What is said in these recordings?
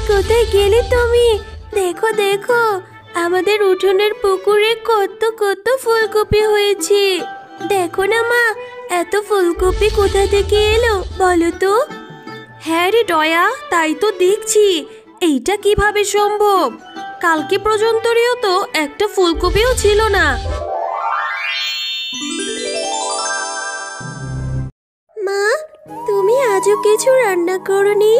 কোথায় গেলে তুমি? দেখো দেখো, আমাদের উঠোনের পুকুরে কত কত ফুলকপি হয়েছে। দেখো না মা, এত ফুলকপি কোথা থেকে এলো বলো তো? হ্যাঁ রে টয়া, তাই তো দেখছি। এইটা কিভাবে সম্ভব? কালকে পর্যন্তও তো একটা ফুলকপিও ছিল না। মা, তুমি আজও কিছু রান্না করনি?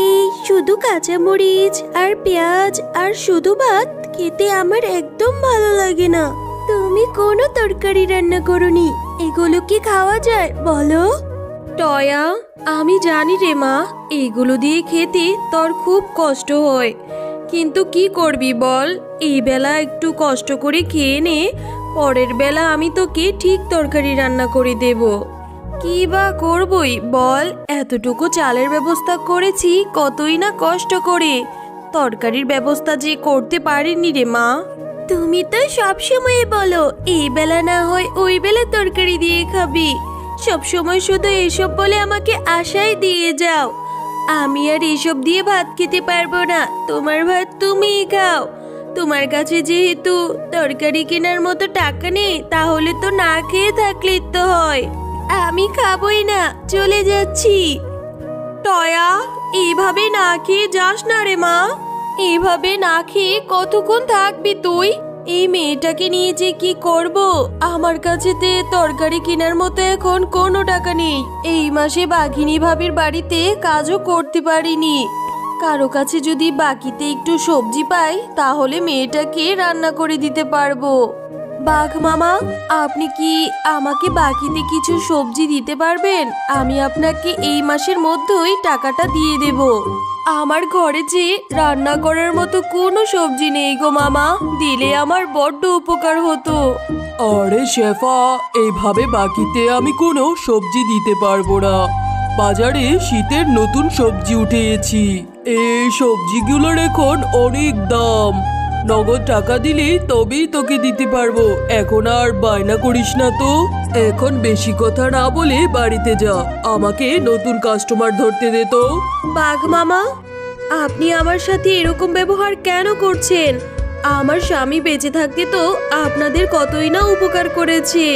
এই শুধু কাঁচামরিচ আর পেঁয়াজ আর শুধু ভাত খেতে আমার একদম ভালো লাগে না। তুমি কোনো তরকারি রান্না করনি, এগুলো কি খাওয়া যায় বলো? টয়া, আমি জানি রে মা, এগুলো দিয়ে খেতে তোর খুব কষ্ট হয়, কিন্তু কি করবি বল? এই বেলা একটু কষ্ট করে খেয়ে নে, পরের বেলা আমি তোকে ঠিক তরকারি রান্না করে দেব। কি বা করবই বল, এতটুকু চালের ব্যবস্থা করেছি কতই না কষ্ট করে, তরকারির ব্যবস্থা যে করতে পারিনি রে মা। তুমি তো সবসময় বলো এই বেলা না হয় ওই বেলা তরকারি দিয়ে খাবি, সবসময় শুধু এসব বলে আমাকে আশাই দিয়ে যাও। আমি আর এসব দিয়ে ভাত খেতে পারবো না, তোমার ভাত তুমিই খাও। তোমার কাছে যেহেতু তরকারি কেনার মতো টাকা নেই, তাহলে তো না খেয়ে থাকলে তো হয়। আমি খাবই না, চলে যাচ্ছি। টয়া, এইভাবে না খেয়ে যাস না রে মা। এইভাবে না খেয়ে কতক্ষণ থাকবি তুই? এই মেয়েটাকে নিয়ে যে কি করব? আমার কাছে তে তরকারি কেনার মতো এখন কোনো টাকা নেই। এই মাসে বাঘিনী ভাবির বাড়িতে কাজও করতে পারিনি। কারো কাছে যদি বাকিতে একটু সবজি পাই, তাহলে মেয়েটাকে রান্না করে দিতে পারবো। বাঘ মামা, আপনি কি আমাকে বাকিতে কিছু সবজি দিতে পারবেন? আমি আপনাকে এই মাসের মধ্যেই টাকাটা দিয়ে দেব। আমার ঘরে যে রান্না করার মতো কোনো সবজি নেই গো মামা, দিলে আমার বড্ড উপকার হতো। আরে শেফা, এইভাবে বাকিতে আমি কোনো সবজি দিতে পারবো না। বাজারে শীতের নতুন সবজি উঠিয়েছি, এই সবজিগুলোর এখন অনেক দাম। নগদ টাকা দিলে তবেই তোকে দিতে পারবো, এখন আর বায়না করিস না তো। এখন বেশি কথা না বলে বাড়িতে যা, আমাকে নতুন কাস্টমার ধরতে দে তো। বাঘ মামা, আপনি আমার সাথে এরকম ব্যবহার কেন করছেন? আমার স্বামী বেঁচে থাকতে তো আপনাদের কতই না উপকার করেছে।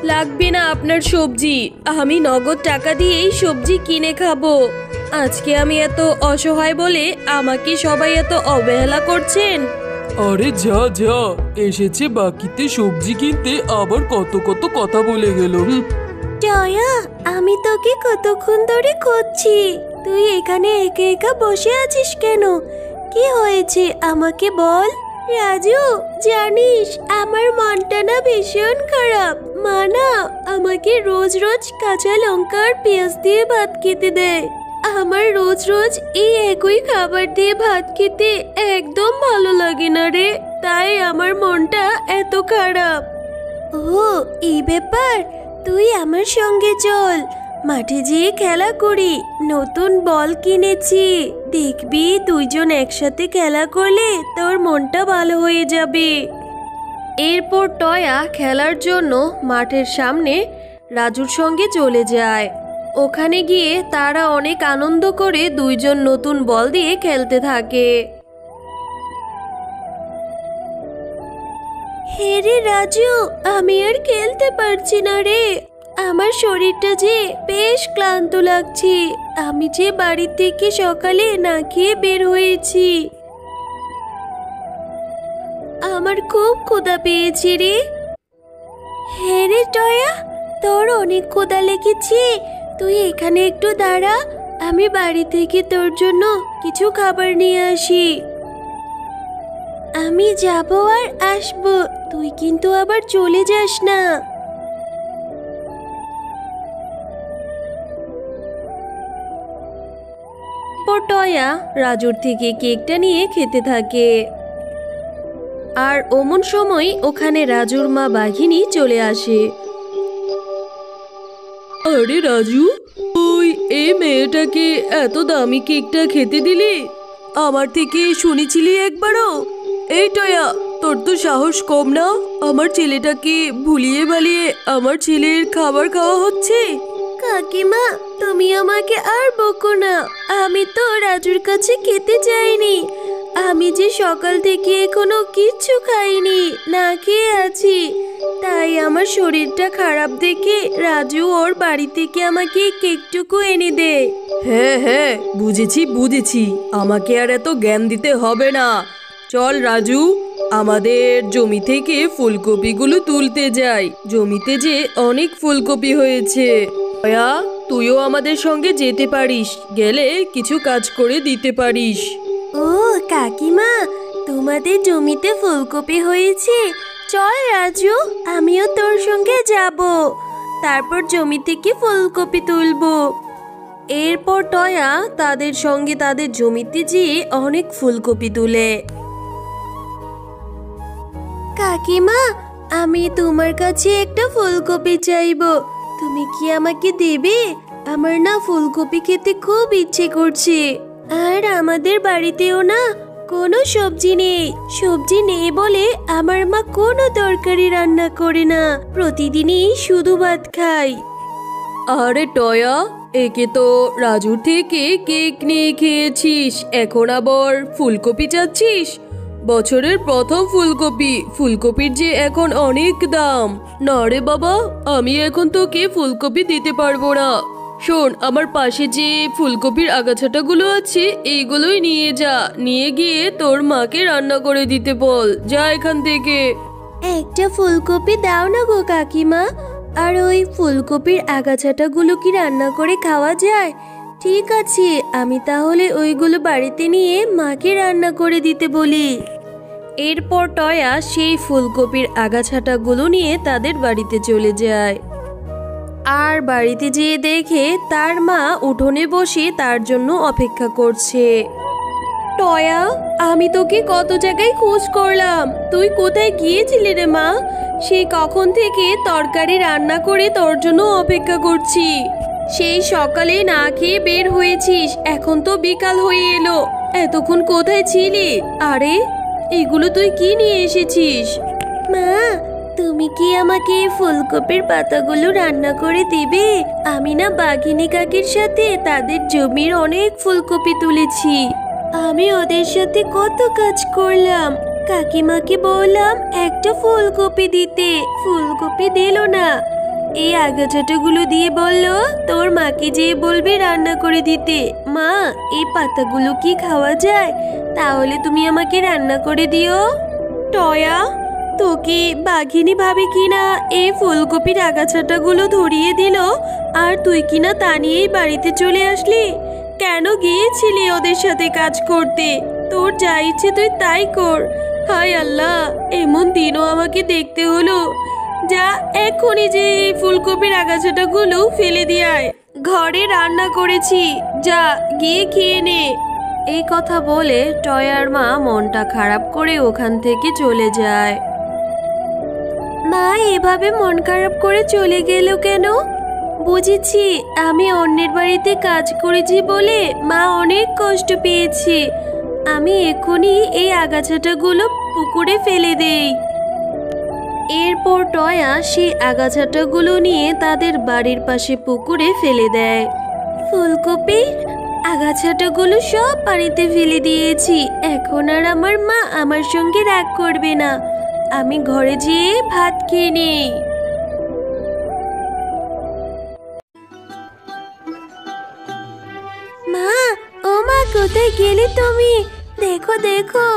লাগবে না আপনার সবজি, আমি নগদ টাকা দিয়েই সবজি কিনে খাবো। আজকে আমি এত অসহায় বলে আমাকে সবাই এত অবহেলা করছেন। আরে যা যা, এসেছে বাকিতে সবজি কিনতে, আবার কত কত কথা বলে গেল। টয়া, আমি তোকে কতক্ষণ ধরে খুঁজছি, তুই এখানে একা একা বসে আছিস কেন? কি হয়েছে আমাকে বল। রাজু, জানিস আমার মনটা না ভীষণ খারাপ। মা না আমাকে রোজ রোজ কাঁচা লঙ্কা আর পেঁয়াজ দিয়ে ভাত খেতে দেয়। আমার রোজ রোজ এই একই খাবার দিয়ে ভাত খেতে একদম ভালো লাগে না রে, তাই আমার মনটা এত খারাপ। ও, এই ব্যাপার, তুই আমার সঙ্গে চল, মাঠে যেয়ে খেলা করি। নতুন বল কিনেছি, দেখবি দুইজন একসাথে খেলা করলে তোর মনটা ভালো হয়ে যাবে। এরপর টয়া খেলার জন্য মাঠের সামনে রাজুর সঙ্গে চলে যায়। ওখানে গিয়ে তারা অনেক আনন্দ করে দুইজন নতুন বল দিয়ে খেলতে থাকে। হে রে রাজু, আমি আর খেলতে পারছি না রে, আমার শরীরটা যে বেশ ক্লান্ত লাগছে। আমি যে বাড়ি থেকে সকালে না খেয়ে বের হয়েছি, আমার খুব ক্ষুধা পেয়েছে রে। হ্যাঁ রে টয়া, তোর অনেক ক্ষুধা লেগেছে, তুই এখানে একটু দাঁড়া, আমি বাড়ি থেকে তোর জন্য কিছু খাবার নিয়ে আসি। আমি যাব আর আসবো, তুই কিন্তু আবার চলে যাস না। টয়া রাজুর থেকে কেকটা নিয়ে খেতে থাকে, আর অমন সময় ওখানে রাজুর মা বাঘিনী চলে আসে। আরে রাজু, তুই এই মেয়েটাকে এত দামি কেকটা খেতে দিলি? আমার থেকে শুনেছিলি একবারও? এই টয়া, তোর তো সাহস কম না, আমার ছেলেটাকে ভুলিয়ে ভালিয়ে আমার ছেলের খাবার খাওয়া হচ্ছে। কাকিমা, তুমি আমাকে আর বকো না। আমি তো রাজুর কাছে খেতে যাইনি। আমি যে সকাল থেকে এখনো কিচ্ছু খাইনি, না খেয়ে আছি। তাই আমার শরীরটা খারাপ দেখে রাজু ওর বাড়ি থেকে আমাকে কেকটুকু এনে দেয়। হ্যাঁ হ্যাঁ, বুঝেছি বুঝেছি, আমাকে আর এত জ্ঞান দিতে হবে না। চল রাজু, আমাদের জমি থেকে ফুলকপিগুলো তুলতে যাই। জমিতে যে অনেক ফুলকপি হয়েছে। দয়া, তুইও আমাদের সঙ্গে যেতে পারিস, গেলে কিছু কাজ করে দিতে পারিস। ও কাকিমা, তোমাদের জমিতে ফুলকপি হয়েছে? চল রাজু, আমিও তোর সঙ্গে যাব। তারপর জমি থেকে ফুলকপি তুলবো। এরপর টয়া তাদের সঙ্গে তাদের জমিতে যেয়ে অনেক ফুলকপি তুলে। কাকিমা, আমি তোমার কাছে একটা ফুলকপি চাইবো, তুমি কি আমাকে দেবে? আমার না ফুলকপি খেতে খুব ইচ্ছে করছে। আর আমাদের বাড়িতেও না কোনো সবজি নেই। সবজি নেই বলে আমার মা কোনো তরকারি রান্না করে না, প্রতিদিনই শুধু ভাত খাই। আরে টয়া, একে তো রাজুর থেকে কেক নিয়ে খেয়েছিস, এখন আবার ফুলকপি চাচ্ছিস? বছরের প্রথম ফুলকপি, ফুলকপির যে এখন অনেক দাম। না রে বাবা, আমি এখন তোকে ফুলকপি দিতে পারবো না। শোন, আমার পাশে যে ফুলকপির আগাছাটাগুলো আছে এইগুলোই নিয়ে যা, নিয়ে গিয়ে তোর মাকে রান্না করে দিতে বল। যা এখান থেকে। একটা ফুলকপি দাও না গো কাকিমা। আর ওই ফুলকপির আগাছাটাগুলো কি রান্না করে খাওয়া যায়? ঠিক আছে, আমি তাহলে ওইগুলো বাড়িতে নিয়ে মাকে রান্না করে দিতে বলি। এরপর টয়া সেই ফুলকপির আগাছাটাগুলো নিয়ে তাদের বাড়িতে চলে যায়। আর বাড়িতে যেয়ে দেখে তার মা উঠোনে বসে তার জন্য অপেক্ষা করছে। টয়া, আমি তোকে কত জায়গায় খোঁজ করলাম, তুই কোথায় গিয়েছিলি রে মা? সেই কখন থেকে তরকারি রান্না করে তোর জন্য অপেক্ষা করছি। সেই সকালে না খেয়ে বের হয়েছিস, এখন তো বিকাল হয়ে এলো, এতক্ষণ কোথায় ছিলি? আরে এগুলো তুই কি নিয়ে এসেছিস? মা, তুমি কি আমাকে ফুলকপির পাতাগুলো রান্না করে দিবে? আমি না বাঘিনী কাকির সাথে তাদের জমির অনেক ফুলকপি তুলেছি। আমি ওদের সাথে কত কাজ করলাম, কাকিমাকে বললাম একটা ফুলকপি দিতে, ফুলকপি দিল না। এই আগাছাটাগুলো দিয়ে বলল তোর মাকে যেয়ে বলবি রান্না করে দিতে। মা, এই পাতাগুলো কি খাওয়া যায়? তাহলে তুমি আমাকে রান্না করে দিও। টয়া, তোকে বাঘিনী ভাবে কিনা এই ফুলকপির আগাছাটাগুলো ধরিয়ে দিল, আর তুই কিনা তা নিয়েই বাড়িতে চলে আসলি? কেন গিয়েছিলি ওদের সাথে কাজ করতে? তোর যা ইচ্ছে তুই তাই কর। হায় আল্লাহ, এমন দিনও আমাকে দেখতে হলো। যা এক্ষুনি যে এই ফুলকপির আগাছাটাগুলো ফেলে দিয়ে আয়, ঘরে রান্না করেছি, যা গিয়ে খেয়ে নে। এই কথা বলে টয়ার মা মনটা খারাপ করে ওখান থেকে চলে যায়। মা এভাবে মন খারাপ করে চলে গেল কেন? বুঝেছি, আমি অন্যের বাড়িতে কাজ করেছি বলে মা অনেক কষ্ট পেয়েছে। আমি এখনই এই আগাছাটাগুলো পুকুরে ফেলে দেই। এরপর টয়া সেই আগাছাটাগুলো নিয়ে তাদের বাড়ির পাশে পুকুরে ফেলে দেয়। ফুলকপির আগাছাটাগুলো সব পানিতে ফেলে দিয়েছি, এখন আর আমার মা আমার সঙ্গে রাগ করবে না। আমি ঘরে যেয়ে ভাত খেয়ে নেই। মা, ও মা, কোথায় গেলে তুমি? দেখো দেখো,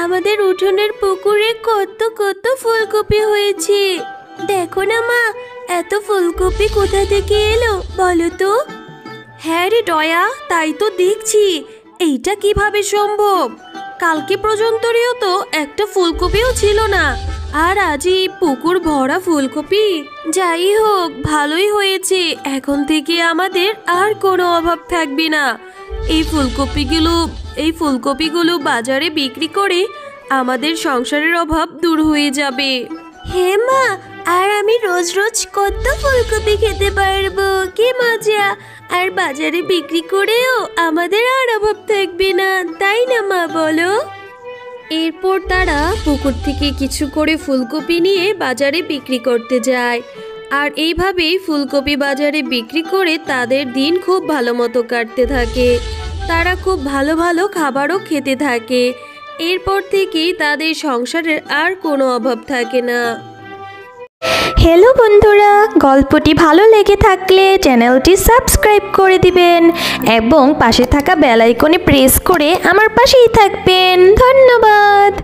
আমাদের উঠোনের পুকুরে কত কত ফুলকপি হয়েছে। দেখো না মা, এত ফুলকপি কোথা থেকে এলো বলো তো? হ্যাঁ রে টয়া, তাই তো দেখছি। এইটা কিভাবে সম্ভব? কালকে পর্যন্তও তো একটা ফুলকপিও ছিল না, আর আজই পুকুর ভরা ফুলকপি। যাই হোক, ভালোই হয়েছে, এখন থেকে আমাদের আর কোনো অভাব থাকবে না। এই ফুলকপিগুলো বাজারে বিক্রি করে আমাদের সংসারের অভাব দূর হয়ে যাবে। হ্যাঁ মা, আর আমি রোজ রোজ কত ফুলকপি খেতে পারবো, কি মজা! আর বাজারে বিক্রি করেও আমাদের আর অভাব থাকবে না, তাই না মা বলো? এরপর তারা পুকুর থেকে কিছু করে ফুলকপি নিয়ে বাজারে বিক্রি করতে যায়। আর এইভাবেই ফুলকপি বাজারে বিক্রি করে তাদের দিন খুব ভালো মতো কাটতে থাকে। তারা খুব ভালো ভালো খাবারও খেতে থাকে। এরপর থেকেই তাদের সংসারের আর কোনো অভাব থাকে না। হ্যালো বন্ধুরা, গল্পটি ভালো লেগে থাকলে চ্যানেলটি সাবস্ক্রাইব করে দিবেন এবং পাশে থাকা বেল আইকনে প্রেস করে আমার পাশেই থাকবেন। ধন্যবাদ।